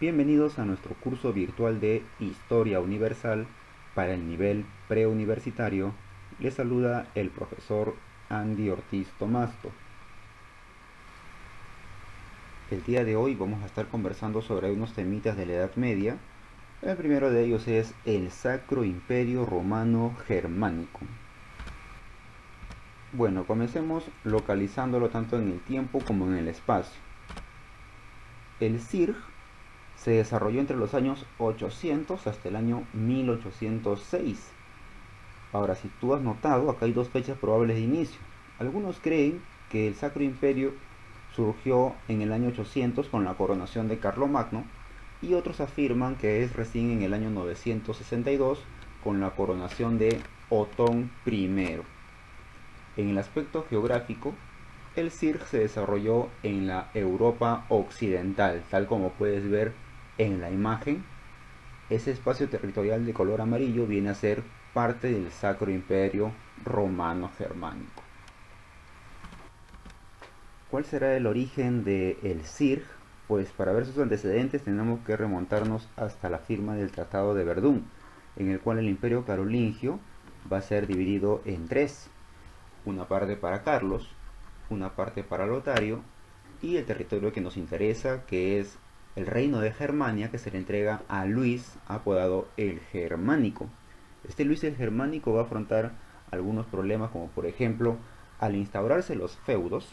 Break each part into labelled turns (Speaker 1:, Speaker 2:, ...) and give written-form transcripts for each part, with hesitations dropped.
Speaker 1: Bienvenidos a nuestro curso virtual de Historia Universal para el nivel preuniversitario. Les saluda el profesor Andy Ortiz Tomasto. El día de hoy vamos a estar conversando sobre unos temitas de la Edad Media. El primero de ellos es el Sacro Imperio Romano Germánico. Bueno, comencemos localizándolo tanto en el tiempo como en el espacio. El CIRG se desarrolló entre los años 800 hasta el año 1806. Ahora, si tú has notado, acá hay dos fechas probables de inicio. Algunos creen que el Sacro Imperio surgió en el año 800 con la coronación de Carlomagno, y otros afirman que es recién en el año 962 con la coronación de Otón I. En el aspecto geográfico, el CIRG se desarrolló en la Europa occidental, tal como puedes ver en la imagen. Ese espacio territorial de color amarillo viene a ser parte del Sacro Imperio Romano Germánico. ¿Cuál será el origen del CIRG? Pues para ver sus antecedentes tenemos que remontarnos hasta la firma del Tratado de Verdún, en el cual el Imperio Carolingio va a ser dividido en tres: una parte para Carlos, una parte para Lotario y el territorio que nos interesa, que es el reino de Germania, que se le entrega a Luis, apodado el Germánico. Este Luis el Germánico va a afrontar algunos problemas, como por ejemplo, al instaurarse los feudos,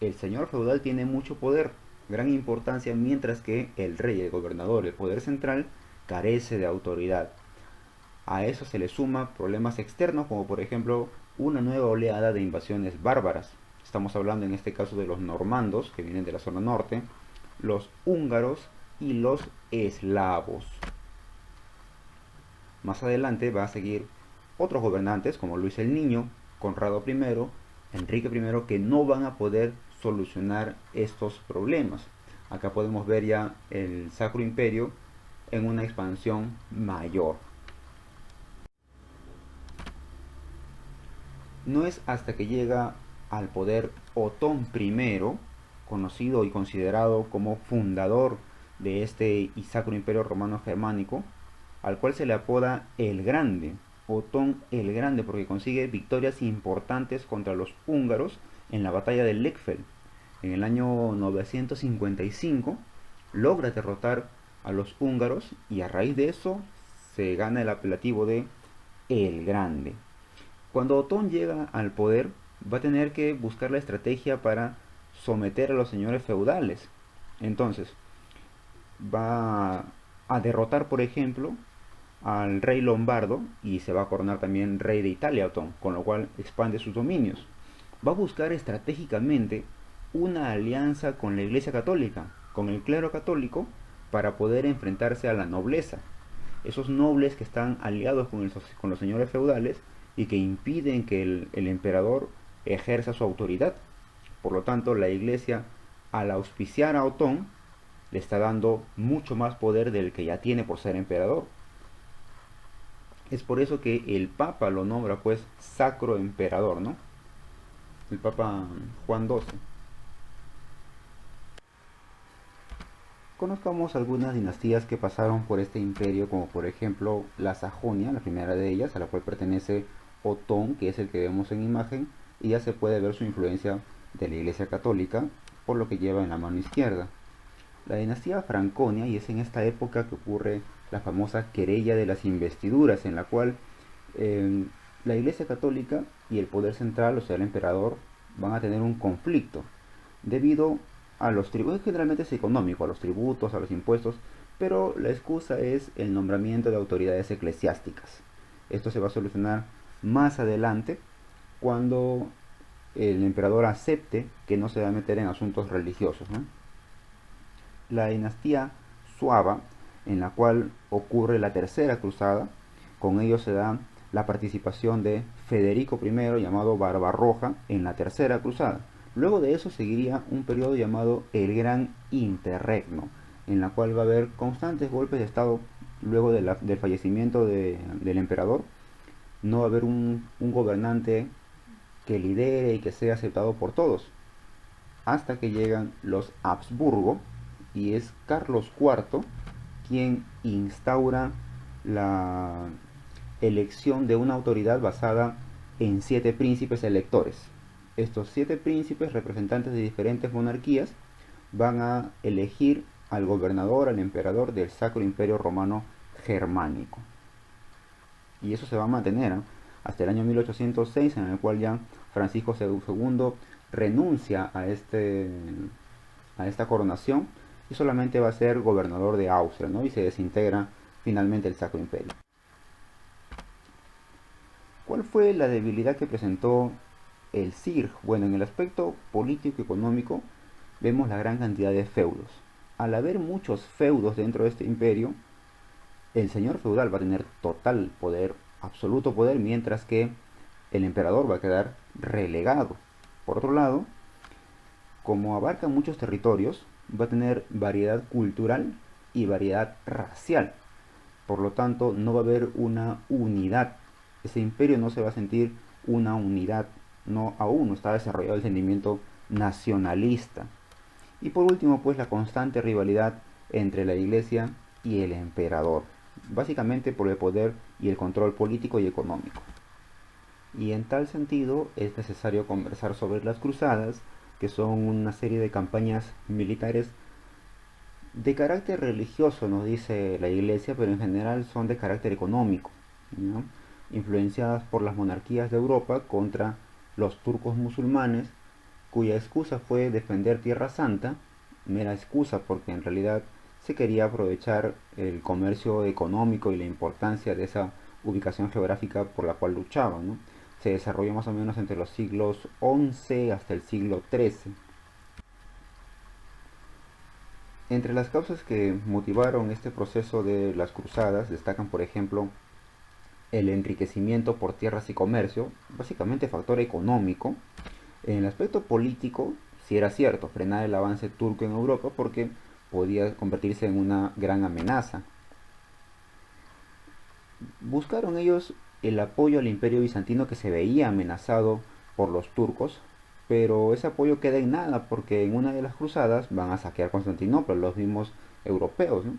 Speaker 1: el señor feudal tiene mucho poder, gran importancia, mientras que el rey, el gobernador, el poder central, carece de autoridad. A eso se le suma problemas externos, como por ejemplo una nueva oleada de invasiones bárbaras. Estamos hablando en este caso de los normandos, que vienen de la zona norte, los húngaros y los eslavos. Más adelante va a seguir otros gobernantes como Luis el Niño, Conrado I, Enrique I, que no van a poder solucionar estos problemas. Acá podemos ver ya el Sacro Imperio en una expansión mayor. No es hasta que llega al poder Otón I, conocido y considerado como fundador de este Sacro Imperio Romano Germánico, al cual se le apoda el Grande, Otón el Grande, porque consigue victorias importantes contra los húngaros en la batalla de Lechfeld. En el año 955 logra derrotar a los húngaros y a raíz de eso se gana el apelativo de el Grande. Cuando Otón llega al poder, va a tener que buscar la estrategia para someter a los señores feudales. Entonces, va a derrotar, por ejemplo, al rey lombardo y se va a coronar también rey de Italia, Otón, con lo cual expande sus dominios. Va a buscar estratégicamente una alianza con la Iglesia Católica, con el clero católico, para poder enfrentarse a la nobleza. Esos nobles que están aliados con los señores feudales y que impiden que el emperador ejerza su autoridad. Por lo tanto, la Iglesia, al auspiciar a Otón, le está dando mucho más poder del que ya tiene por ser emperador. Es por eso que el Papa lo nombra pues Sacro Emperador, ¿no? El Papa Juan XII. Conozcamos algunas dinastías que pasaron por este imperio, como por ejemplo la Sajonia, la primera de ellas, a la cual pertenece Otón, que es el que vemos en imagen, y ya se puede ver su influencia de la Iglesia Católica por lo que lleva en la mano izquierda. La dinastía Franconia, y es en esta época que ocurre la famosa querella de las investiduras, en la cual la Iglesia Católica y el poder central, o sea el emperador, van a tener un conflicto debido a los tributos. Generalmente es económico, a los tributos, a los impuestos, pero la excusa es el nombramiento de autoridades eclesiásticas. Esto se va a solucionar más adelante, cuando el emperador acepte que no se va a meter en asuntos religiosos, ¿no? La dinastía Suaba, en la cual ocurre la tercera cruzada. Con ello se da la participación de Federico I, llamado Barbarroja, en la tercera cruzada. Luego de eso seguiría un periodo llamado el Gran Interregno, en la cual va a haber constantes golpes de estado. Luego del fallecimiento del emperador, no va a haber un gobernante que lidere y que sea aceptado por todos, hasta que llegan los Habsburgo y es Carlos IV quien instaura la elección de una autoridad basada en 7 príncipes electores. Estos 7 príncipes, representantes de diferentes monarquías, van a elegir al gobernador, al emperador del Sacro Imperio Romano Germánico. Y eso se va a mantener hasta el año 1806, en el cual ya Francisco II renuncia a esta coronación y solamente va a ser gobernador de Austria, ¿no? Y se desintegra finalmente el Sacro Imperio. ¿Cuál fue la debilidad que presentó el CIRG? Bueno, en el aspecto político y económico vemos la gran cantidad de feudos. Al haber muchos feudos dentro de este imperio, el señor feudal va a tener total poder, absoluto poder, mientras que el emperador va a quedar relegado. Por otro lado, como abarca muchos territorios, va a tener variedad cultural y variedad racial. Por lo tanto, no va a haber una unidad. Ese imperio no se va a sentir una unidad. Aún no está desarrollado el sentimiento nacionalista. Y por último, pues la constante rivalidad entre la iglesia y el emperador. Básicamente por el poder y el control político y económico. Y en tal sentido es necesario conversar sobre las cruzadas, que son una serie de campañas militares de carácter religioso, nos dice la iglesia, pero en general son de carácter económico, ¿no? Influenciadas por las monarquías de Europa contra los turcos musulmanes, cuya excusa fue defender Tierra Santa, mera excusa porque en realidad se quería aprovechar el comercio económico y la importancia de esa ubicación geográfica por la cual luchaban, ¿no? Se desarrolló más o menos entre los siglos XI hasta el siglo XIII. Entre las causas que motivaron este proceso de las cruzadas destacan, por ejemplo, el enriquecimiento por tierras y comercio, básicamente factor económico. En el aspecto político, sí era cierto, frenar el avance turco en Europa porque podía convertirse en una gran amenaza. Buscaron ellos el apoyo al imperio bizantino, que se veía amenazado por los turcos, pero ese apoyo queda en nada porque en una de las cruzadas van a saquear Constantinopla, los mismos europeos, ¿no?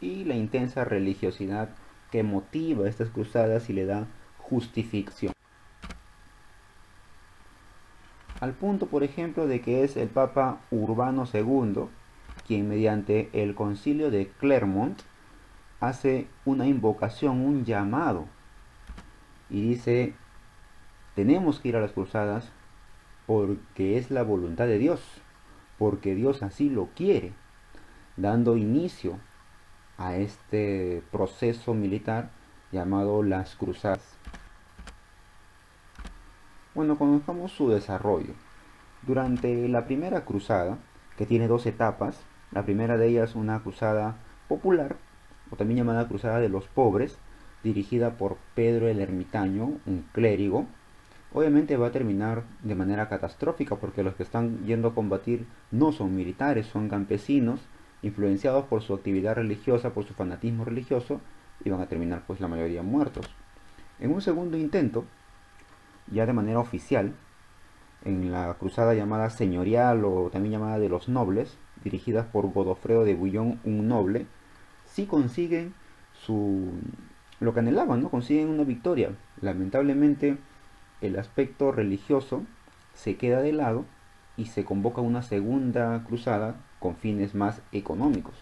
Speaker 1: Y la intensa religiosidad que motiva estas cruzadas y le da justificación. Al punto, por ejemplo, de que es el Papa Urbano II quien, mediante el concilio de Clermont, hace una invocación, un llamado, y dice: tenemos que ir a las cruzadas porque es la voluntad de Dios, porque Dios así lo quiere, dando inicio a este proceso militar llamado las cruzadas. Bueno, conozcamos su desarrollo. Durante la primera cruzada, que tiene 2 etapas, la primera de ellas una cruzada popular, o también llamada cruzada de los pobres, dirigida por Pedro el Ermitaño, un clérigo. Obviamente va a terminar de manera catastrófica porque los que están yendo a combatir no son militares, son campesinos, influenciados por su actividad religiosa, por su fanatismo religioso, y van a terminar pues la mayoría muertos. En un segundo intento, ya de manera oficial, en la cruzada llamada señorial o también llamada de los nobles, dirigidas por Godofredo de Bouillon, un noble, sí consiguen lo que anhelaban, ¿no? Consiguen una victoria. Lamentablemente, el aspecto religioso se queda de lado y se convoca una segunda cruzada con fines más económicos.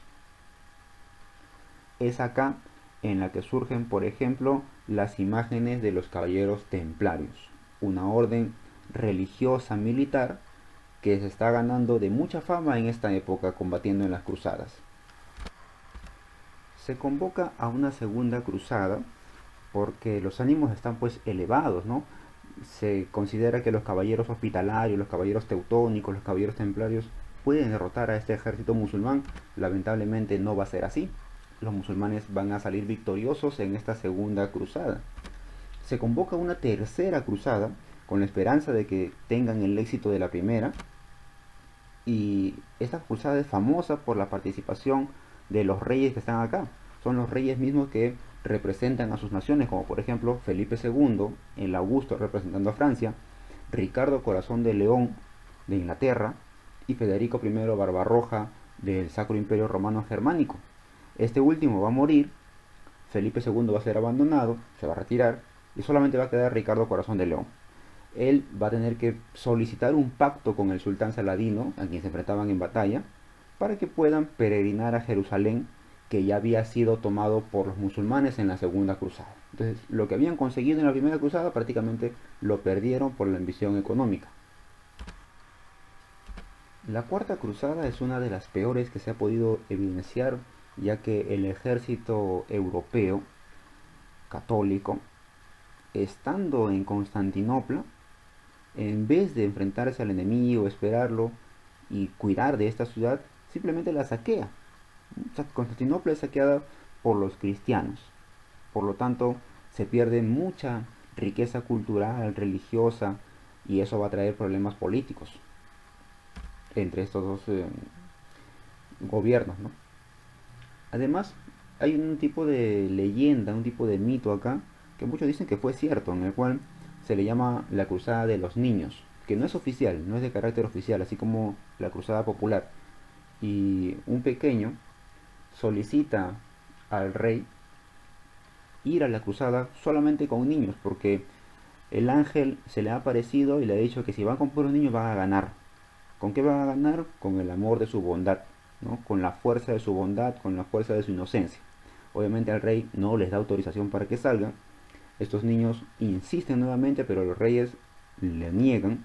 Speaker 1: Es acá en la que surgen, por ejemplo, las imágenes de los caballeros templarios, una orden religiosa militar que se está ganando de mucha fama en esta época combatiendo en las cruzadas. Se convoca a una segunda cruzada porque los ánimos están pues elevados, ¿no? Se considera que los caballeros hospitalarios, los caballeros teutónicos, los caballeros templarios pueden derrotar a este ejército musulmán. Lamentablemente no va a ser así. Los musulmanes van a salir victoriosos en esta segunda cruzada. Se convoca una tercera cruzada con la esperanza de que tengan el éxito de la primera, y esta cruzada es famosa por la participación de los reyes que están acá. Son los reyes mismos que representan a sus naciones, como por ejemplo Felipe II, el Augusto representando a Francia, Ricardo Corazón de León de Inglaterra, y Federico I Barbarroja del Sacro Imperio Romano Germánico. Este último va a morir, Felipe II va a ser abandonado, se va a retirar y solamente va a quedar Ricardo Corazón de León. Él va a tener que solicitar un pacto con el sultán Saladino, a quien se enfrentaban en batalla, para que puedan peregrinar a Jerusalén, que ya había sido tomado por los musulmanes en la segunda cruzada. Entonces, lo que habían conseguido en la primera cruzada prácticamente lo perdieron por la ambición económica. La cuarta cruzada es una de las peores que se ha podido evidenciar, ya que el ejército europeo católico, estando en Constantinopla, en vez de enfrentarse al enemigo, esperarlo y cuidar de esta ciudad, simplemente la saquea. Constantinopla es saqueada por los cristianos. Por lo tanto, se pierde mucha riqueza cultural, religiosa, y eso va a traer problemas políticos entre estos dos gobiernos, ¿no? Además, hay un tipo de leyenda, un tipo de mito acá, que muchos dicen que fue cierto, en el cual se le llama la Cruzada de los Niños, que no es oficial, no es de carácter oficial, así como la Cruzada Popular. Y un pequeño solicita al rey ir a la cruzada solamente con niños, porque el ángel se le ha aparecido y le ha dicho que si van con puros niños van a ganar. ¿Con qué van a ganar? Con el amor de su bondad, ¿no? Con la fuerza de su bondad, con la fuerza de su inocencia. Obviamente al rey no les da autorización para que salgan. Estos niños insisten nuevamente, pero los reyes le niegan,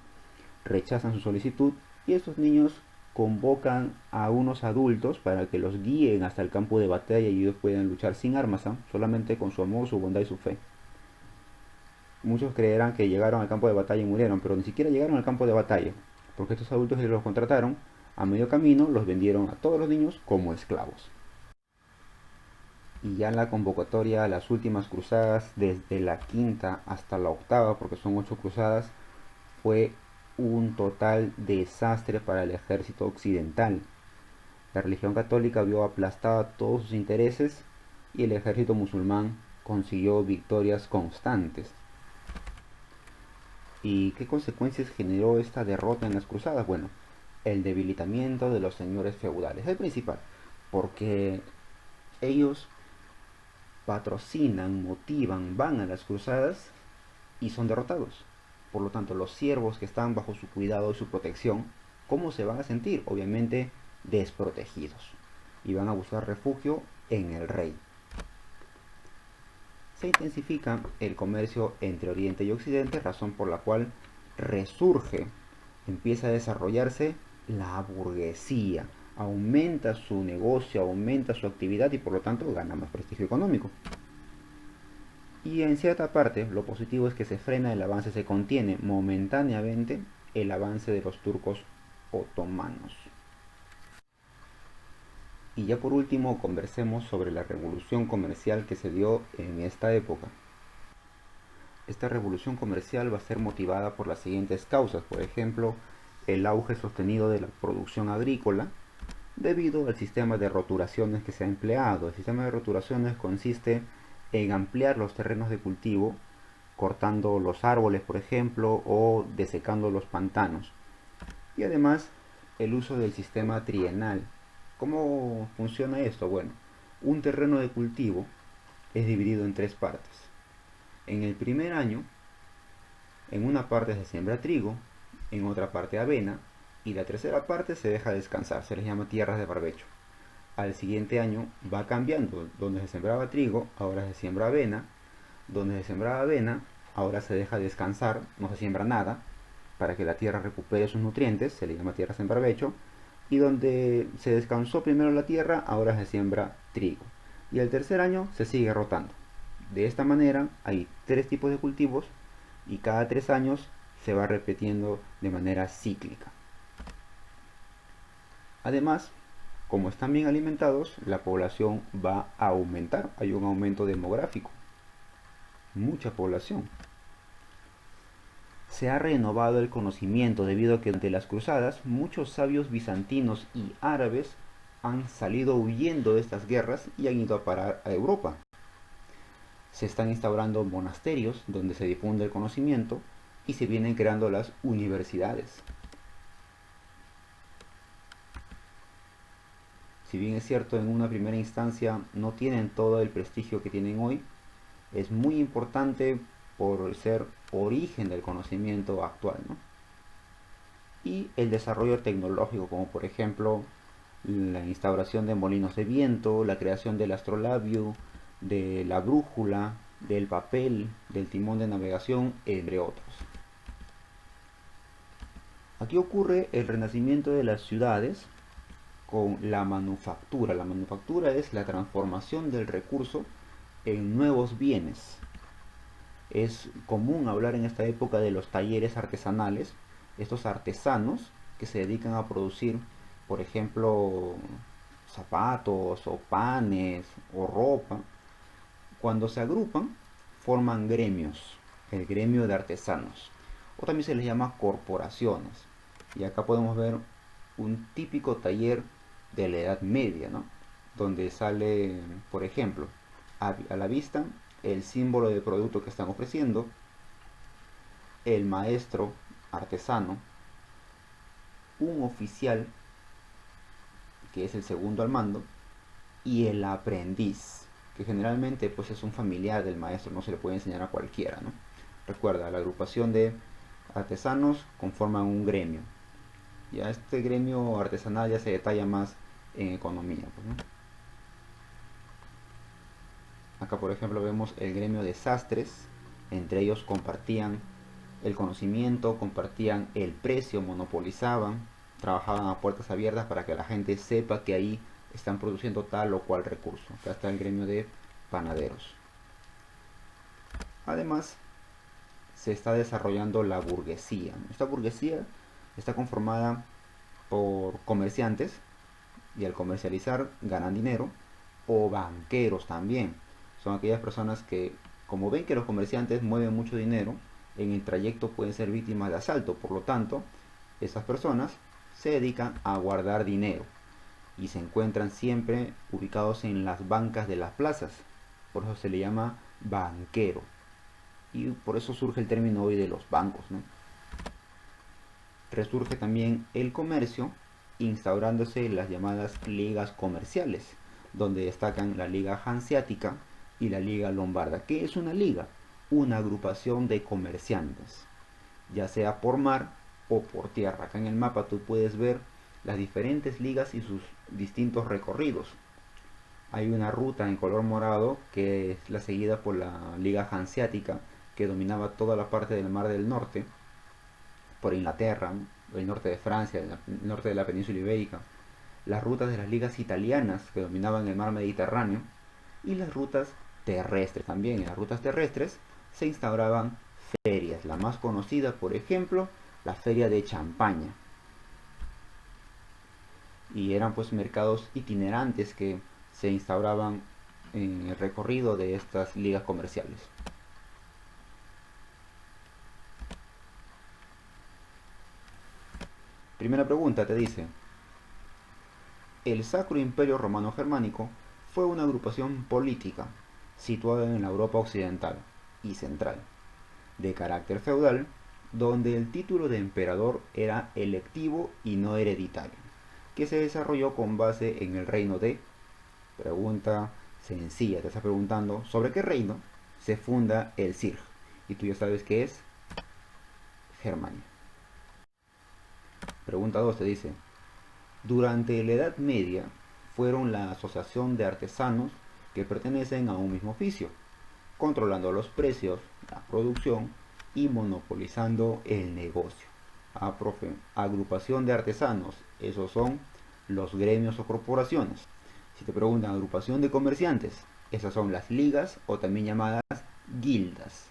Speaker 1: rechazan su solicitud y estos niños convocan a unos adultos para que los guíen hasta el campo de batalla y ellos puedan luchar sin armas, ¿eh? Solamente con su amor, su bondad y su fe. Muchos creerán que llegaron al campo de batalla y murieron, pero ni siquiera llegaron al campo de batalla, porque estos adultos que los contrataron, a medio camino los vendieron a todos los niños como esclavos. Y ya en la convocatoria a las últimas cruzadas, desde la quinta hasta la octava, porque son 8 cruzadas, fue un total desastre para el ejército occidental. La religión católica vio aplastada todos sus intereses y el ejército musulmán consiguió victorias constantes. ¿Y qué consecuencias generó esta derrota en las cruzadas? Bueno, el debilitamiento de los señores feudales, el principal, porque ellos patrocinan, motivan, van a las cruzadas y son derrotados. Por lo tanto, los siervos que están bajo su cuidado y su protección, ¿cómo se van a sentir? Obviamente desprotegidos. Y van a buscar refugio en el rey. Se intensifica el comercio entre Oriente y Occidente, razón por la cual resurge, empieza a desarrollarse la burguesía, aumenta su negocio, aumenta su actividad y por lo tanto gana más prestigio económico. Y en cierta parte lo positivo es que se frena el avance, se contiene momentáneamente el avance de los turcos otomanos. Y ya por último conversemos sobre la revolución comercial que se dio en esta época. Esta revolución comercial va a ser motivada por las siguientes causas, por ejemplo, el auge sostenido de la producción agrícola debido al sistema de roturaciones que se ha empleado. El sistema de roturaciones consiste en ampliar los terrenos de cultivo, cortando los árboles, por ejemplo, o desecando los pantanos. Y además, el uso del sistema trienal. ¿Cómo funciona esto? Bueno, un terreno de cultivo es dividido en 3 partes. En el primer año, en una parte se siembra trigo, en otra parte avena, y la tercera parte se deja descansar, se les llama tierras de barbecho. Al siguiente año va cambiando, donde se sembraba trigo, ahora se siembra avena, donde se sembraba avena, ahora se deja descansar, no se siembra nada, para que la tierra recupere sus nutrientes, se le llama tierras en barbecho, y donde se descansó primero la tierra, ahora se siembra trigo. Y el tercer año se sigue rotando. De esta manera hay 3 tipos de cultivos y cada 3 años se va repitiendo de manera cíclica. Además, como están bien alimentados, la población va a aumentar. Hay un aumento demográfico. Mucha población. Se ha renovado el conocimiento debido a que durante las cruzadas muchos sabios bizantinos y árabes han salido huyendo de estas guerras y han ido a parar a Europa. Se están instaurando monasterios donde se difunde el conocimiento y se vienen creando las universidades. Si bien es cierto, en una primera instancia no tienen todo el prestigio que tienen hoy, es muy importante por ser origen del conocimiento actual, ¿no? Y el desarrollo tecnológico, como por ejemplo la instauración de molinos de viento, la creación del astrolabio, de la brújula, del papel, del timón de navegación, entre otros. Aquí ocurre el renacimiento de las ciudades con la manufactura. La manufactura es la transformación del recurso en nuevos bienes. Es común hablar en esta época de los talleres artesanales, estos artesanos que se dedican a producir, por ejemplo, zapatos o panes o ropa. Cuando se agrupan, forman gremios, el gremio de artesanos, o también se les llama corporaciones. Y acá podemos ver un típico taller de la Edad Media, ¿no? Donde sale, por ejemplo, a la vista el símbolo de producto que están ofreciendo, el maestro artesano, un oficial, que es el segundo al mando, y el aprendiz, que generalmente pues es un familiar del maestro, no se le puede enseñar a cualquiera, ¿no? Recuerda, la agrupación de artesanos conforman un gremio. Ya este gremio artesanal ya se detalla más en economía, pues, ¿no? Acá por ejemplo vemos el gremio de sastres, entre ellos compartían el conocimiento, compartían el precio, monopolizaban, trabajaban a puertas abiertas para que la gente sepa que ahí están produciendo tal o cual recurso. Acá está el gremio de panaderos. Además, se está desarrollando la burguesía. Esta burguesía está conformada por comerciantes y al comercializar ganan dinero, o banqueros también. Son aquellas personas que, como ven que los comerciantes mueven mucho dinero, en el trayecto pueden ser víctimas de asalto. Por lo tanto, esas personas se dedican a guardar dinero y se encuentran siempre ubicados en las bancas de las plazas. Por eso se le llama banquero. Y por eso surge el término hoy de los bancos, ¿no? Resurge también el comercio, instaurándose las llamadas ligas comerciales, donde destacan la liga hanseática y la liga lombarda. ¿Qué es una liga? Una agrupación de comerciantes, ya sea por mar o por tierra. Acá en el mapa tú puedes ver las diferentes ligas y sus distintos recorridos. Hay una ruta en color morado que es la seguida por la liga hanseática, que dominaba toda la parte del mar del norte, por Inglaterra, el norte de Francia, el norte de la península ibérica, las rutas de las ligas italianas que dominaban el mar Mediterráneo y las rutas terrestres también. En las rutas terrestres se instauraban ferias, la más conocida, por ejemplo, la feria de Champaña. Y eran pues mercados itinerantes que se instauraban en el recorrido de estas ligas comerciales. Primera pregunta te dice: el Sacro Imperio Romano Germánico fue una agrupación política situada en la Europa occidental y central, de carácter feudal, donde el título de emperador era electivo y no hereditario, que se desarrolló con base en el reino de... Pregunta sencilla, te está preguntando sobre qué reino se funda el Cirj, y tú ya sabes que es Germania. Pregunta 2 te dice: durante la Edad Media fueron la asociación de artesanos que pertenecen a un mismo oficio, controlando los precios, la producción y monopolizando el negocio. Ah, profe, agrupación de artesanos, esos son los gremios o corporaciones. Si te preguntan agrupación de comerciantes, esas son las ligas o también llamadas guildas.